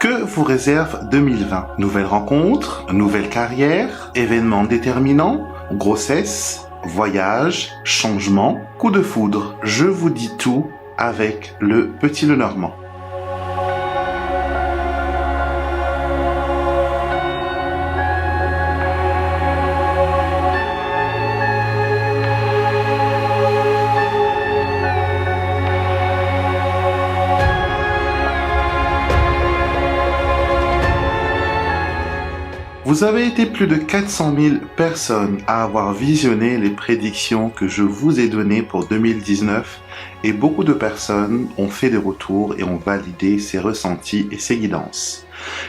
Que vous réserve 2020? Nouvelles rencontres, nouvelle carrière, événements déterminants, grossesse, voyage, changement, coup de foudre. Je vous dis tout avec le Petit Lenormand. Vous avez été plus de 400 000 personnes à avoir visionné les prédictions que je vous ai données pour 2019 et beaucoup de personnes ont fait des retours et ont validé ces ressentis et ces guidances.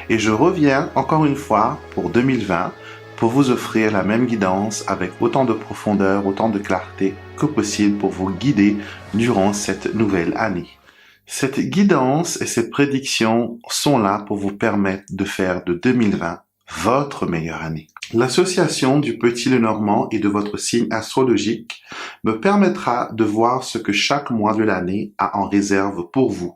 Et je reviens encore une fois pour 2020 pour vous offrir la même guidance avec autant de profondeur, autant de clarté que possible pour vous guider durant cette nouvelle année. Cette guidance et cette prédiction sont là pour vous permettre de faire de 2020 votre meilleure année. L'association du Petit Lenormand et de votre signe astrologique me permettra de voir ce que chaque mois de l'année a en réserve pour vous.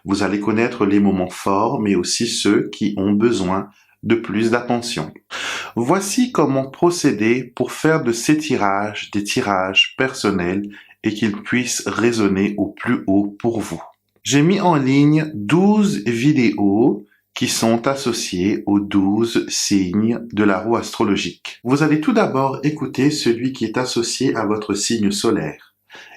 Vous allez connaître les moments forts, mais aussi ceux qui ont besoin de plus d'attention. Voici comment procéder pour faire de ces tirages des tirages personnels et qu'ils puissent résonner au plus haut pour vous. J'ai mis en ligne 12 vidéos qui sont associés aux 12 signes de la roue astrologique. Vous allez tout d'abord écouter celui qui est associé à votre signe solaire.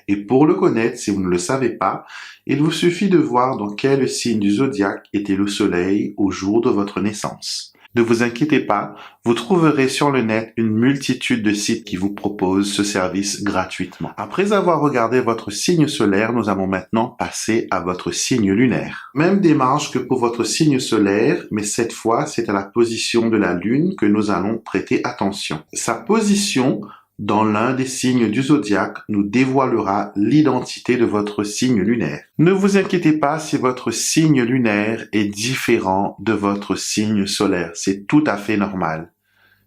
Et pour le connaître, si vous ne le savez pas, il vous suffit de voir dans quel signe du zodiaque était le soleil au jour de votre naissance. Ne vous inquiétez pas, vous trouverez sur le net une multitude de sites qui vous proposent ce service gratuitement. Après avoir regardé votre signe solaire, nous allons maintenant passer à votre signe lunaire. Même démarche que pour votre signe solaire, mais cette fois, c'est à la position de la Lune que nous allons prêter attention. Sa position dans l'un des signes du zodiaque nous dévoilera l'identité de votre signe lunaire. Ne vous inquiétez pas si votre signe lunaire est différent de votre signe solaire. C'est tout à fait normal.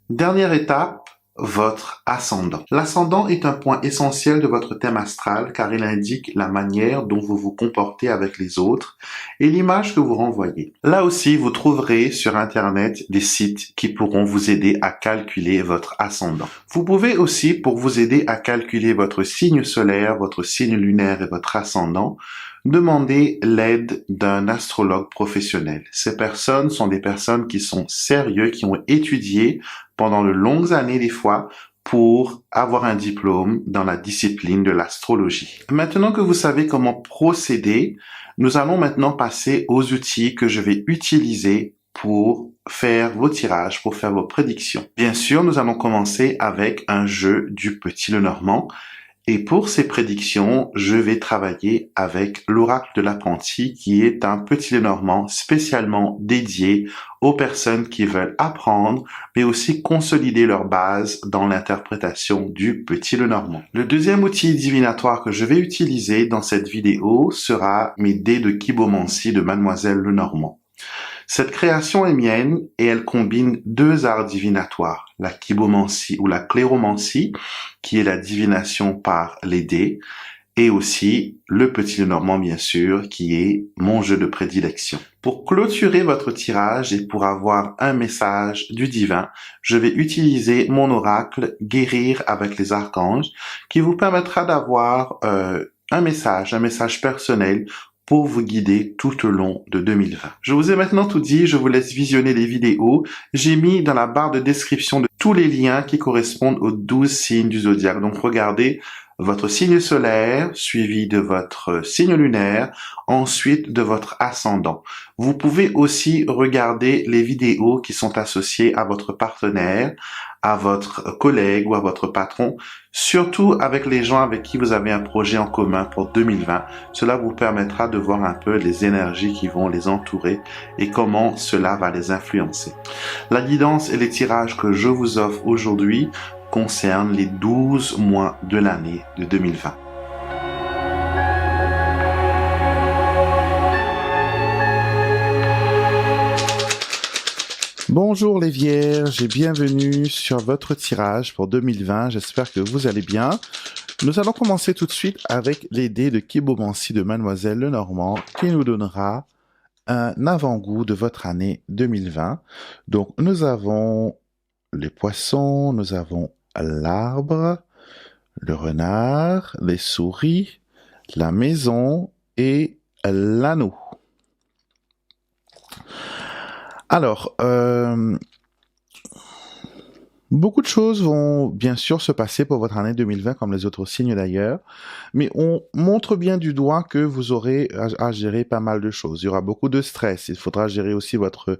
Dernière étape, votre ascendant. L'ascendant est un point essentiel de votre thème astral car il indique la manière dont vous vous comportez avec les autres et l'image que vous renvoyez. Là aussi, vous trouverez sur Internet des sites qui pourront vous aider à calculer votre ascendant. Vous pouvez aussi, pour vous aider à calculer votre signe solaire, votre signe lunaire et votre ascendant, demander l'aide d'un astrologue professionnel. Ces personnes sont des personnes qui sont sérieuses, qui ont étudié pendant de longues années des fois pour avoir un diplôme dans la discipline de l'astrologie. Maintenant que vous savez comment procéder, nous allons maintenant passer aux outils que je vais utiliser pour faire vos tirages, pour faire vos prédictions. Bien sûr, nous allons commencer avec un jeu du Petit Lenormand. Et pour ces prédictions, je vais travailler avec l'oracle de l'apprenti qui est un Petit Lenormand spécialement dédié aux personnes qui veulent apprendre, mais aussi consolider leur base dans l'interprétation du Petit Lenormand. Le deuxième outil divinatoire que je vais utiliser dans cette vidéo sera mes dés de Kibomancie de Mademoiselle Lenormand. Cette création est mienne et elle combine deux arts divinatoires, la kibomancie ou la cléromancie, qui est la divination par les dés, et aussi le Petit Lenormand, bien sûr, qui est mon jeu de prédilection. Pour clôturer votre tirage et pour avoir un message du divin, je vais utiliser mon oracle Guérir avec les archanges, qui vous permettra d'avoir un message personnel pour vous guider tout au long de 2020. Je vous ai maintenant tout dit, je vous laisse visionner les vidéos. J'ai mis dans la barre de description de tous les liens qui correspondent aux 12 signes du zodiaque. Donc regardez votre signe solaire, suivi de votre signe lunaire, ensuite de votre ascendant. Vous pouvez aussi regarder les vidéos qui sont associées à votre partenaire, à votre collègue ou à votre patron, surtout avec les gens avec qui vous avez un projet en commun pour 2020. Cela vous permettra de voir un peu les énergies qui vont les entourer et comment cela va les influencer. La guidance et les tirages que je vous offre aujourd'hui concernent les 12 mois de l'année de 2020. Bonjour les vierges et bienvenue sur votre tirage pour 2020. J'espère que vous allez bien. Nous allons commencer tout de suite avec les dés de Kibomancie de Mademoiselle Lenormand qui nous donnera un avant-goût de votre année 2020. Donc, nous avons les poissons, nous avons l'arbre, le renard, les souris, la maison et l'anneau. Alors, beaucoup de choses vont bien sûr se passer pour votre année 2020, comme les autres signes d'ailleurs, mais on montre bien du doigt que vous aurez à gérer pas mal de choses. Il y aura beaucoup de stress, il faudra gérer aussi votre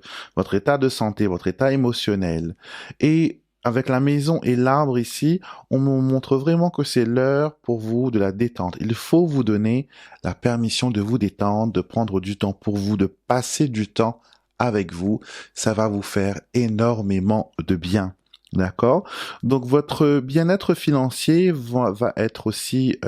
état de santé, votre état émotionnel. Et avec la maison et l'arbre ici, on nous montre vraiment que c'est l'heure pour vous de la détente. Il faut vous donner la permission de vous détendre, de prendre du temps pour vous, de passer du temps avec vous. Ça va vous faire énormément de bien. D'accord? Donc votre bien-être financier va être aussi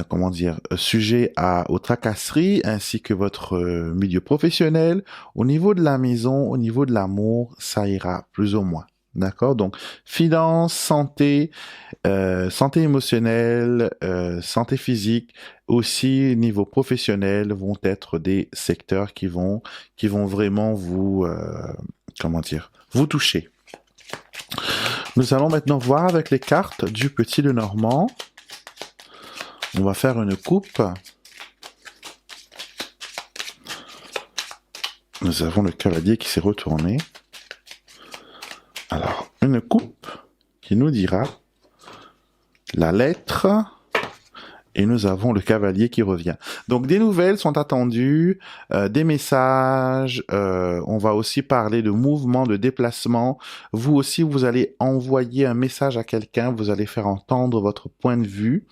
comment dire, sujet aux tracasseries ainsi que votre milieu professionnel. Au niveau de la maison, au niveau de l'amour, ça ira plus ou moins. D'accord? Donc finances, santé, santé émotionnelle, santé physique, aussi niveau professionnel vont être des secteurs qui vont vraiment vous comment dire, vous toucher. Nous allons maintenant voir avec les cartes du Petit Lenormand. On va faire une coupe. Nous avons le cavalier qui s'est retourné. Alors, une coupe qui nous dira la lettre. Et nous avons le cavalier qui revient. Donc des nouvelles sont attendues, des messages, on va aussi parler de mouvement, de déplacement. Vous aussi, vous allez envoyer un message à quelqu'un, vous allez faire entendre votre point de vue.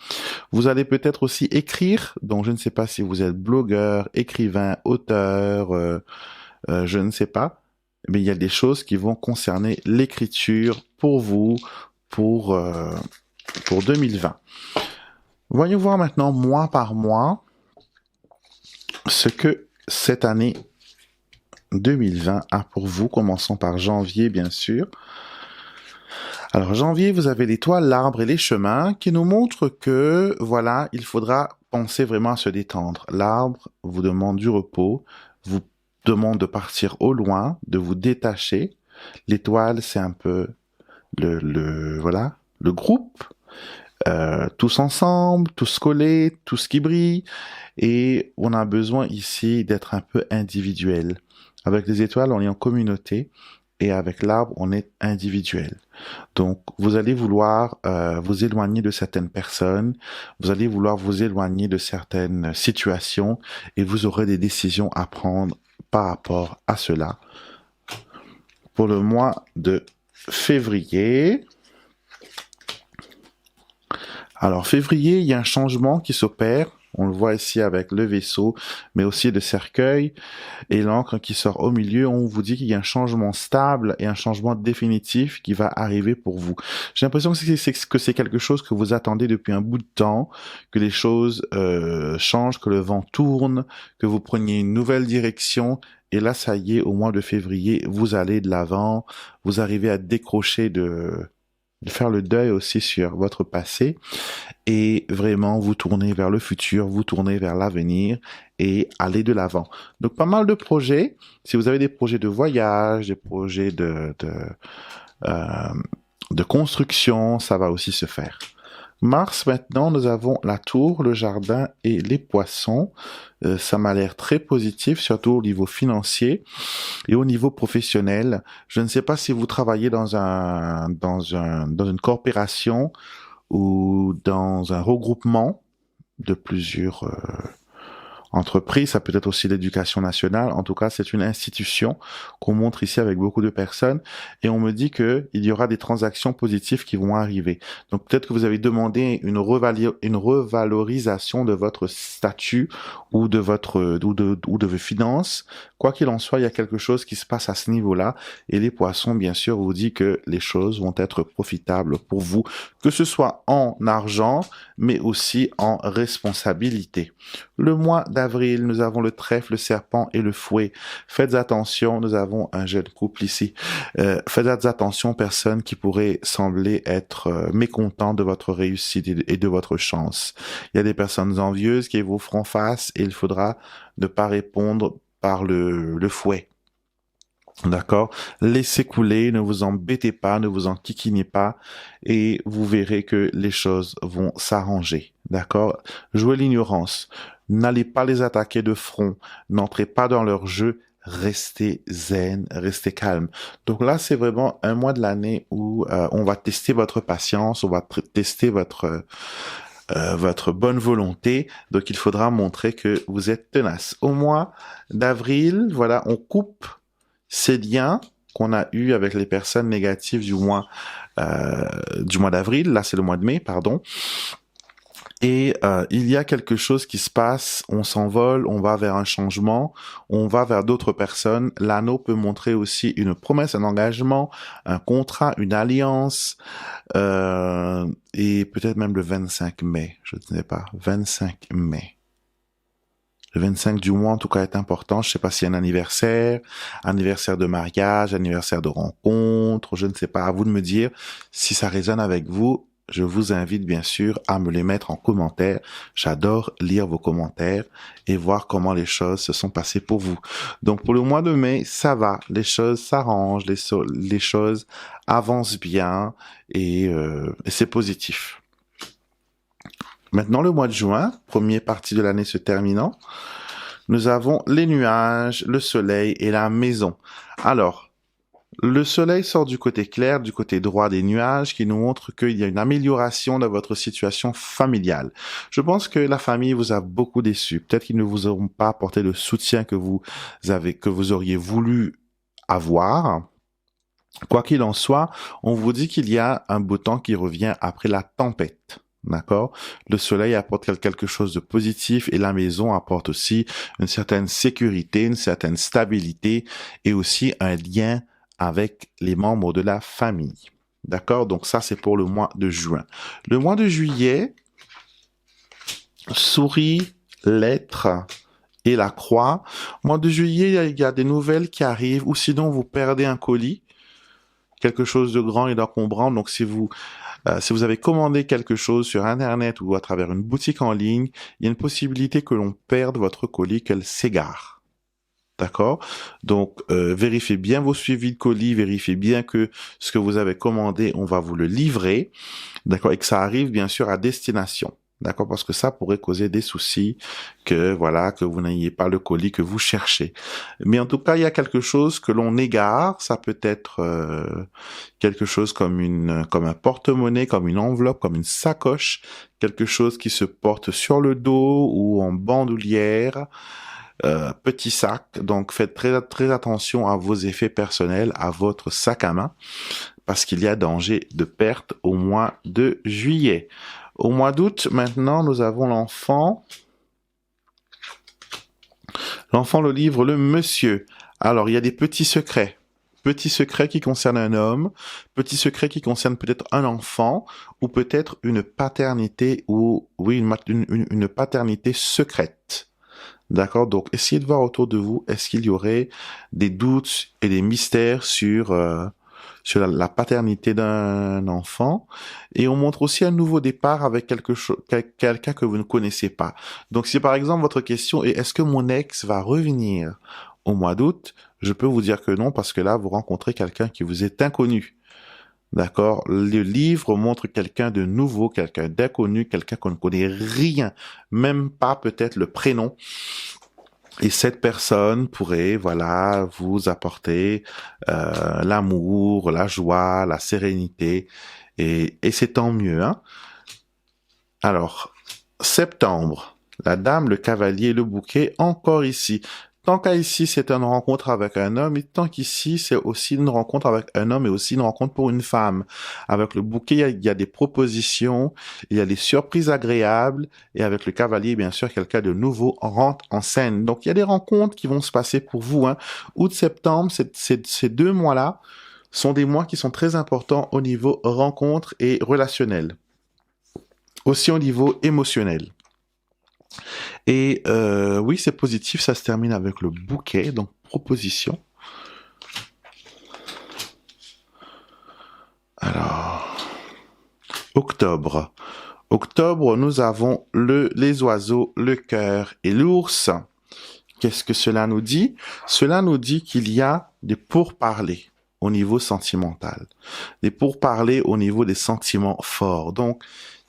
Vous allez peut-être aussi écrire, donc je ne sais pas si vous êtes blogueur, écrivain, auteur, je ne sais pas. Mais il y a des choses qui vont concerner l'écriture pour vous, pour 2020. Voyons voir maintenant, mois par mois, ce que cette année 2020 a pour vous. Commençons par janvier, bien sûr. Alors, janvier, vous avez l'étoile, l'arbre et les chemins qui nous montrent que, voilà, il faudra penser vraiment à se détendre. L'arbre vous demande du repos, vous demande de partir au loin, de vous détacher. L'étoile, c'est un peu voilà, le groupe. Tous ensemble, tous collés, tous qui brillent, et on a besoin ici d'être un peu individuel. Avec les étoiles, on est en communauté, et avec l'arbre, on est individuel. Donc, vous allez vouloir vous éloigner de certaines personnes, vous allez vouloir vous éloigner de certaines situations, et vous aurez des décisions à prendre par rapport à cela. Pour le mois de février, alors, février, il y a un changement qui s'opère. On le voit ici avec le vaisseau, mais aussi le cercueil et l'encre qui sort au milieu. On vous dit qu'il y a un changement stable et un changement définitif qui va arriver pour vous. J'ai l'impression que c'est quelque chose que vous attendez depuis un bout de temps, que les choses changent, que le vent tourne, que vous preniez une nouvelle direction. Et là, ça y est, au mois de février, vous allez de l'avant, vous arrivez à décrocher de faire le deuil aussi sur votre passé et vraiment vous tourner vers le futur, vous tourner vers l'avenir et aller de l'avant. Donc pas mal de projets. Si vous avez des projets de voyage, des projets de construction, ça va aussi se faire. Mars, maintenant, nous avons la tour, le jardin et les poissons. Ça m'a l'air très positif, surtout au niveau financier et au niveau professionnel. Je ne sais pas si vous travaillez dans une coopération ou dans un regroupement de plusieurs entreprises, ça peut être aussi l'éducation nationale. En tout cas, c'est une institution qu'on montre ici avec beaucoup de personnes et on me dit que il y aura des transactions positives qui vont arriver. Donc peut-être que vous avez demandé une revalorisation de votre statut ou de vos finances. Quoi qu'il en soit, il y a quelque chose qui se passe à ce niveau-là et les poissons, bien sûr, vous dit que les choses vont être profitables pour vous, que ce soit en argent, mais aussi en responsabilité. Le mois d'avril d'avril, nous avons le trèfle, le serpent et le fouet. Faites attention, nous avons un jeune couple ici. Faites attention, personnes qui pourraient sembler être mécontents de votre réussite et de votre chance. Il y a des personnes envieuses qui vous feront face et il faudra ne pas répondre par le fouet. D'accord? Laissez couler, ne vous embêtez pas, ne vous enquiquinez pas et vous verrez que les choses vont s'arranger. D'accord? Jouez l'ignorance. N'allez pas les attaquer de front. N'entrez pas dans leur jeu. Restez zen, restez calme. Donc là, c'est vraiment un mois de l'année où on va tester votre patience, on va tester votre bonne volonté. Donc, il faudra montrer que vous êtes tenace. Au mois d'avril, voilà, on coupe ces liens qu'on a eus avec les personnes négatives du mois d'avril. Là, c'est le mois de mai, pardon. Et il y a quelque chose qui se passe, on s'envole, on va vers un changement, on va vers d'autres personnes. L'anneau peut montrer aussi une promesse, un engagement, un contrat, une alliance, et peut-être même le 25 mai, je ne sais pas, 25 mai. Le 25 du mois, en tout cas, est important. Je ne sais pas s'il y a un anniversaire de mariage, anniversaire de rencontre, je ne sais pas. À vous de me dire si ça résonne avec vous. Je vous invite bien sûr à me les mettre en commentaire. J'adore lire vos commentaires et voir comment les choses se sont passées pour vous. Donc pour le mois de mai, ça va. Les choses s'arrangent, les choses avancent bien et c'est positif. Maintenant, le mois de juin, première partie de l'année se terminant, nous avons les nuages, le soleil et la maison. Alors, le soleil sort du côté clair, du côté droit des nuages, qui nous montre qu'il y a une amélioration de votre situation familiale. Je pense que la famille vous a beaucoup déçu. Peut-être qu'ils ne vous auront pas apporté le soutien que vous auriez voulu avoir. Quoi qu'il en soit, on vous dit qu'il y a un beau temps qui revient après la tempête. D'accord? Le soleil apporte quelque chose de positif et la maison apporte aussi une certaine sécurité, une certaine stabilité et aussi un lien avec les membres de la famille. D'accord? Donc ça, c'est pour le mois de juin. Le mois de juillet, souris, lettres et la croix. Mois de juillet, il y a des nouvelles qui arrivent ou sinon vous perdez un colis, quelque chose de grand et d'encombrant. Donc si vous avez commandé quelque chose sur Internet ou à travers une boutique en ligne, il y a une possibilité que l'on perde votre colis, qu'elle s'égare. D'accord? Donc, vérifiez bien vos suivis de colis, vérifiez bien que ce que vous avez commandé, on va vous le livrer. D'accord? Et que ça arrive, bien sûr, à destination. D'accord? Parce que ça pourrait causer des soucis, que vous n'ayez pas le colis que vous cherchez. Mais en tout cas, il y a quelque chose que l'on égare. Ça peut être quelque chose comme un porte-monnaie, comme une enveloppe, comme une sacoche, quelque chose qui se porte sur le dos ou en bandoulière. Petit sac, donc faites très, très attention à vos effets personnels, à votre sac à main, parce qu'il y a danger de perte au mois de juillet. Au mois d'août, maintenant, nous avons l'enfant. L'enfant, le livre, le monsieur. Alors, il y a des petits secrets. Petits secrets qui concernent un homme, petits secrets qui concernent peut-être un enfant, ou peut-être une paternité, une paternité secrète. D'accord? Donc, essayez de voir autour de vous, est-ce qu'il y aurait des doutes et des mystères sur la paternité d'un enfant. Et on montre aussi un nouveau départ avec quelqu'un que vous ne connaissez pas. Donc, si par exemple votre question est, est-ce que mon ex va revenir au mois d'août? Je peux vous dire que non, parce que là, vous rencontrez quelqu'un qui vous est inconnu. D'accord? Le livre montre quelqu'un de nouveau, quelqu'un d'inconnu, quelqu'un qu'on ne connaît rien, même pas peut-être le prénom. Et cette personne pourrait, vous apporter l'amour, la joie, la sérénité, et c'est tant mieux, hein? Alors, septembre, la dame, le cavalier, le bouquet, encore ici. Tant qu'à ici, c'est une rencontre avec un homme, et tant qu'ici, c'est aussi une rencontre avec un homme et aussi une rencontre pour une femme. Avec le bouquet, il y a des propositions, il y a des surprises agréables, et avec le cavalier, bien sûr, quelqu'un de nouveau rentre en scène. Donc, il y a des rencontres qui vont se passer pour vous, hein. Août, septembre, ces 2 mois-là sont des mois qui sont très importants au niveau rencontre et relationnel. Aussi au niveau émotionnel. Et oui, c'est positif, ça se termine avec le bouquet, donc proposition. Alors, octobre. Octobre, nous avons les oiseaux, le cœur et l'ours. Qu'est-ce que cela nous dit? Cela nous dit qu'il y a des pourparlers au niveau sentimental, des pourparlers au niveau des sentiments forts. Donc,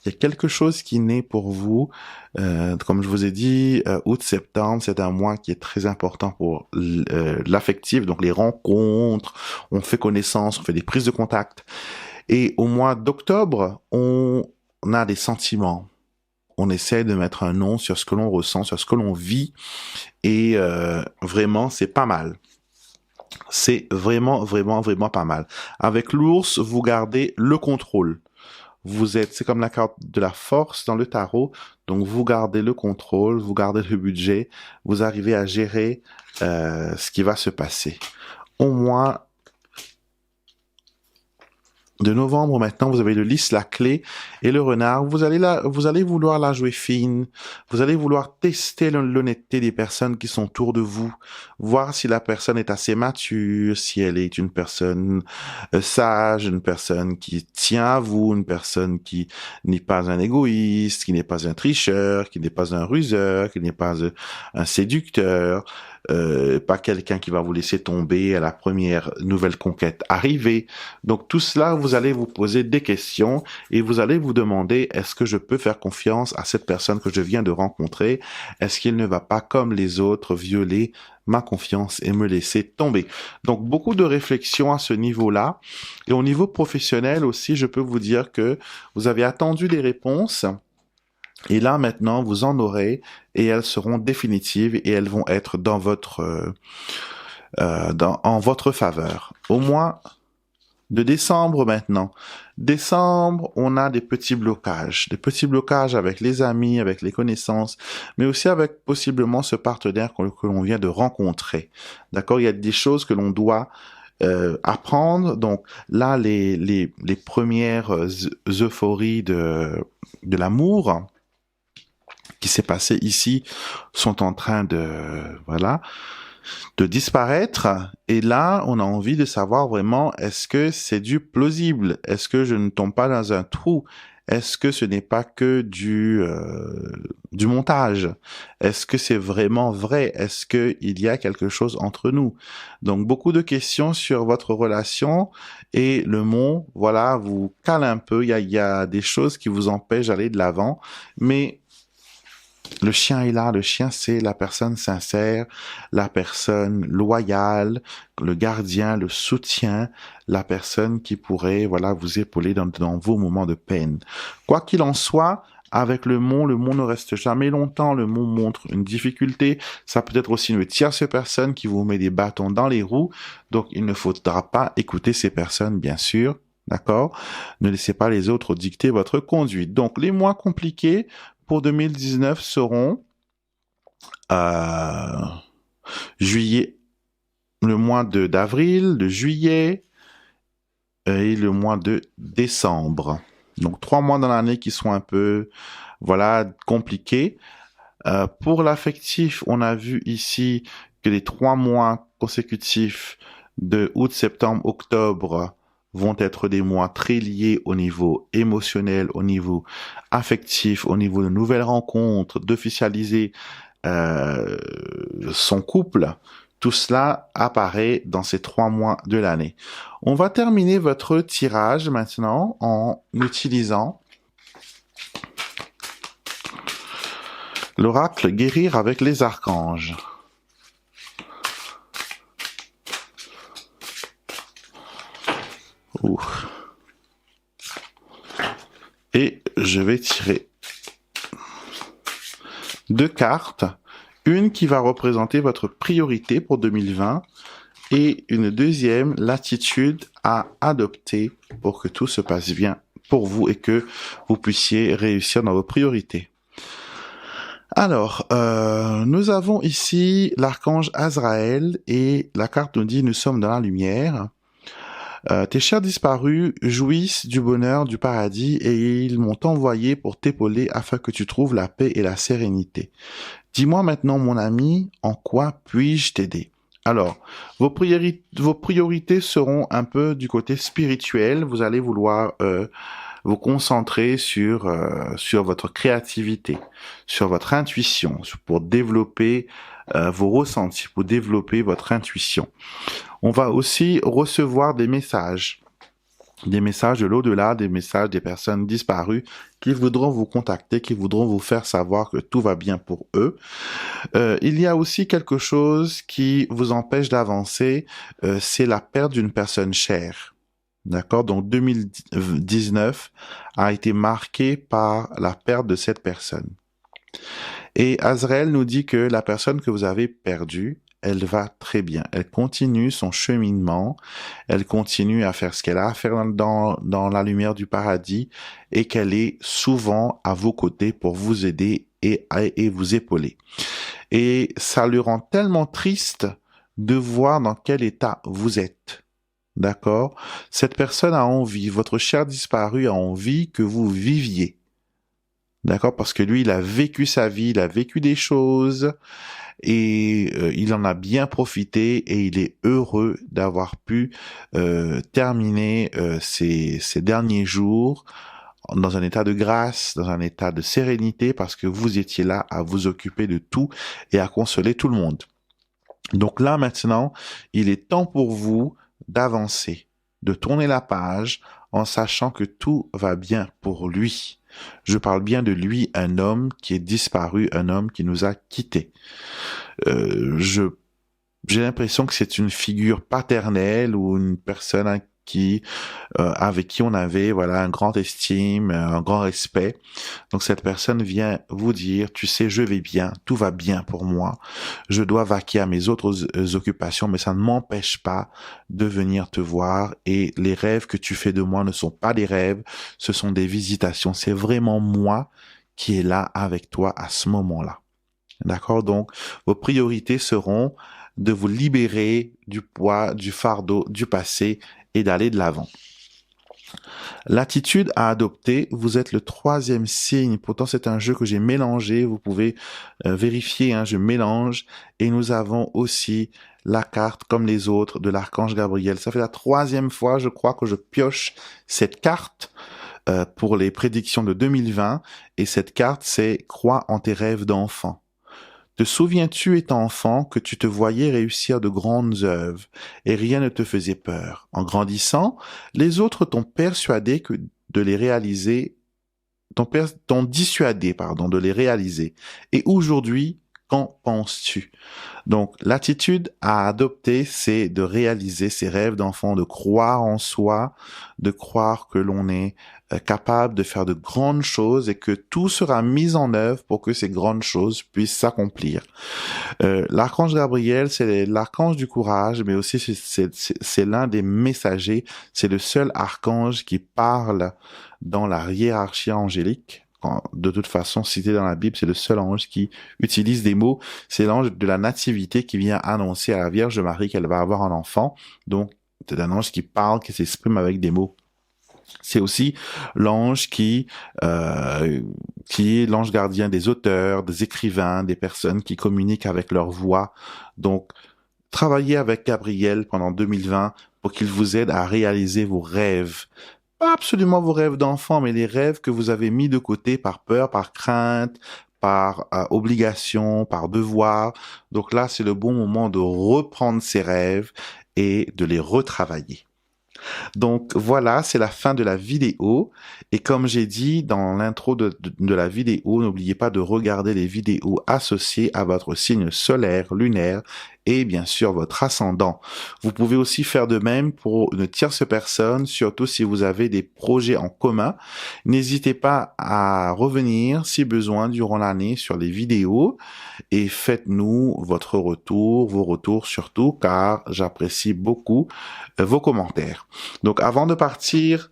il y a quelque chose qui naît pour vous. Comme je vous ai dit, août-septembre, c'est un mois qui est très important pour l'affectif, donc les rencontres, on fait connaissance, on fait des prises de contact. Et au mois d'octobre, on a des sentiments. On essaie de mettre un nom sur ce que l'on ressent, sur ce que l'on vit. Et vraiment, c'est pas mal. C'est vraiment, vraiment, vraiment pas mal. Avec l'ours, vous gardez le contrôle. C'est comme la carte de la force dans le tarot. Donc, vous gardez le contrôle, vous gardez le budget, vous arrivez à gérer ce qui va se passer. Au mois de novembre, maintenant, vous avez le lys, la clé et le renard. Vous allez vouloir la jouer fine. Vous allez vouloir tester l'honnêteté des personnes qui sont autour de vous. Voir si la personne est assez mature, si elle est une personne sage, une personne qui tient à vous, une personne qui n'est pas un égoïste, qui n'est pas un tricheur, qui n'est pas un ruseur, qui n'est pas un séducteur. Pas quelqu'un qui va vous laisser tomber à la première nouvelle conquête arrivée. Donc tout cela, vous allez vous poser des questions et vous allez vous demander, est-ce que je peux faire confiance à cette personne que je viens de rencontrer? Est-ce qu'il ne va pas, comme les autres, violer ma confiance et me laisser tomber? Donc beaucoup de réflexions à ce niveau-là. Et au niveau professionnel aussi, je peux vous dire que vous avez attendu des réponses. Et là, maintenant, vous en aurez et elles seront définitives et elles vont être dans en votre faveur. Au mois de décembre maintenant. Décembre, on a des petits blocages avec les amis, avec les connaissances, mais aussi avec possiblement ce partenaire que l'on vient de rencontrer. D'accord? Il y a des choses que l'on doit apprendre. Donc là, les premières euphories de l'amour qui s'est passé ici sont en train de disparaître. Et là, on a envie de savoir vraiment, est-ce que c'est du plausible? Est-ce que je ne tombe pas dans un trou? Est-ce que ce n'est pas que du montage? Est-ce que c'est vraiment vrai? Est-ce qu'il y a quelque chose entre nous? Donc, beaucoup de questions sur votre relation et le mot, voilà, vous cale un peu. Il y a des choses qui vous empêchent d'aller de l'avant, mais le chien est là. Le chien, c'est la personne sincère, la personne loyale, le gardien, le soutien, la personne qui pourrait, voilà, vous épauler dans vos moments de peine. Quoi qu'il en soit, avec le mot ne reste jamais longtemps. Le mot montre une difficulté. Ça peut être aussi une tierce personne qui vous met des bâtons dans les roues. Donc, il ne faudra pas écouter ces personnes, bien sûr. D'accord? Ne laissez pas les autres dicter votre conduite. Donc, les mois compliqués pour 2019 seront juillet, le mois d'avril, de juillet et le mois de décembre. Donc 3 mois dans l'année qui sont un peu, voilà, compliqués. Pour l'affectif, on a vu ici que les 3 mois consécutifs de août, septembre, octobre vont être des mois très liés au niveau émotionnel, au niveau affectif, au niveau de nouvelles rencontres, d'officialiser son couple. Tout cela apparaît dans ces 3 mois de l'année. On va terminer votre tirage maintenant en utilisant l'oracle guérir avec les archanges. Ouh. Et je vais tirer 2 cartes. Une qui va représenter votre priorité pour 2020 et une deuxième, l'attitude à adopter pour que tout se passe bien pour vous et que vous puissiez réussir dans vos priorités. Alors, nous avons ici l'archange Azraël et la carte nous dit « Nous sommes dans la lumière ». Tes chers disparus jouissent du bonheur du paradis et ils m'ont envoyé pour t'épauler afin que tu trouves la paix et la sérénité. Dis-moi maintenant, mon ami, en quoi puis-je t'aider? Alors, vos priorités seront un peu du côté spirituel. Vous allez vouloir vous concentrer sur votre créativité, sur votre intuition, pour développer vos ressentis, pour développer votre intuition. On va aussi recevoir des messages de l'au-delà, des messages des personnes disparues qui voudront vous contacter, qui voudront vous faire savoir que tout va bien pour eux. Il y a aussi quelque chose qui vous empêche d'avancer, c'est la perte d'une personne chère. D'accord? Donc 2019 a été marqué par la perte de cette personne. Et Azraël nous dit que la personne que vous avez perdue, elle va très bien. Elle continue son cheminement, elle continue à faire ce qu'elle a à faire dans la lumière du paradis et qu'elle est souvent à vos côtés pour vous aider et vous épauler. Et ça lui rend tellement triste de voir dans quel état vous êtes. D'accord? Cette personne a envie, votre cher disparu a envie que vous viviez. D'accord? Parce que lui, il a vécu sa vie, il a vécu des choses et il en a bien profité et il est heureux d'avoir pu terminer ces derniers jours dans un état de grâce, dans un état de sérénité parce que vous étiez là à vous occuper de tout et à consoler tout le monde. Donc là, maintenant, il est temps pour vous d'avancer, de tourner la page en sachant que tout va bien pour lui. Je parle bien de lui, un homme qui est disparu, un homme qui nous a quittés. J'ai l'impression que c'est une figure paternelle ou une personne avec qui on avait un grand estime, un grand respect. Donc cette personne vient vous dire, tu sais, je vais bien, tout va bien pour moi. Je dois vaquer à mes autres occupations, mais ça ne m'empêche pas de venir te voir. Et les rêves que tu fais de moi ne sont pas des rêves, ce sont des visitations. C'est vraiment moi qui est là avec toi à ce moment-là. D'accord? Donc, vos priorités seront de vous libérer du poids, du fardeau, du passé et d'aller de l'avant. L'attitude à adopter, vous êtes le 3e signe. Pourtant, c'est un jeu que j'ai mélangé. Vous pouvez vérifier, hein, je mélange. Et nous avons aussi la carte, comme les autres, de l'archange Gabriel. Ça fait la 3e fois, je crois, que je pioche cette carte pour les prédictions de 2020. Et cette carte, c'est « Crois en tes rêves d'enfant ». Te souviens-tu étant enfant que tu te voyais réussir de grandes œuvres et rien ne te faisait peur? En grandissant, les autres t'ont persuadé de les réaliser, t'ont dissuadé, de les réaliser. Et aujourd'hui, qu'en penses-tu? Donc, l'attitude à adopter, c'est de réaliser ses rêves d'enfant, de croire en soi, de croire que l'on est capable de faire de grandes choses et que tout sera mis en œuvre pour que ces grandes choses puissent s'accomplir. L'archange Gabriel, c'est l'archange du courage, mais aussi c'est l'un des messagers. C'est le seul archange qui parle dans la hiérarchie angélique. De toute façon, cité dans la Bible, c'est le seul ange qui utilise des mots. C'est l'ange de la nativité qui vient annoncer à la Vierge Marie qu'elle va avoir un enfant. Donc, c'est un ange qui parle, qui s'exprime avec des mots. C'est aussi l'ange qui est l'ange gardien des auteurs, des écrivains, des personnes qui communiquent avec leur voix. Donc, travaillez avec Gabriel pendant 2020 pour qu'il vous aide à réaliser vos rêves. Pas absolument vos rêves d'enfant, mais les rêves que vous avez mis de côté par peur, par crainte, par obligation, par devoir. Donc là, c'est le bon moment de reprendre ces rêves et de les retravailler. Donc voilà, c'est la fin de la vidéo. Et comme j'ai dit dans l'intro de la vidéo, n'oubliez pas de regarder les vidéos associées à votre signe solaire, lunaire et bien sûr votre ascendant. Vous pouvez aussi faire de même pour une tierce personne, surtout si vous avez des projets en commun. N'hésitez pas à revenir si besoin durant l'année sur les vidéos et faites-nous votre retour, vos retours surtout, car j'apprécie beaucoup vos commentaires. Donc avant de partir,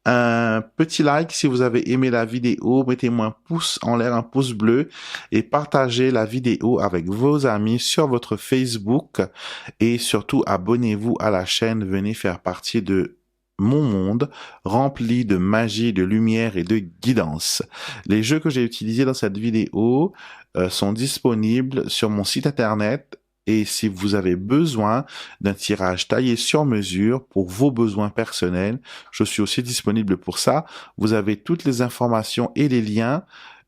un petit like si vous avez aimé la vidéo, mettez-moi un pouce en l'air, un pouce bleu et partagez la vidéo avec vos amis sur votre Facebook et surtout abonnez-vous à la chaîne, venez faire partie de mon monde rempli de magie, de lumière et de guidance. Les jeux que j'ai utilisés dans cette vidéo sont disponibles sur mon site internet. Et si vous avez besoin d'un tirage taillé sur mesure pour vos besoins personnels, je suis aussi disponible pour ça. Vous avez toutes les informations et les liens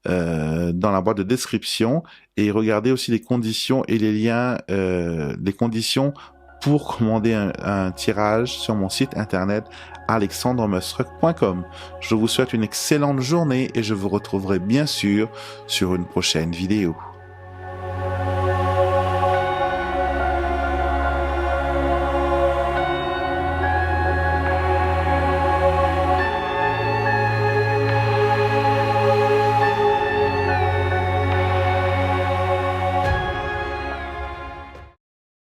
dans la boîte de description. Et regardez aussi les conditions et les liens, les conditions pour commander un tirage sur mon site internet alexandremusruck.com. Je vous souhaite une excellente journée et je vous retrouverai bien sûr sur une prochaine vidéo.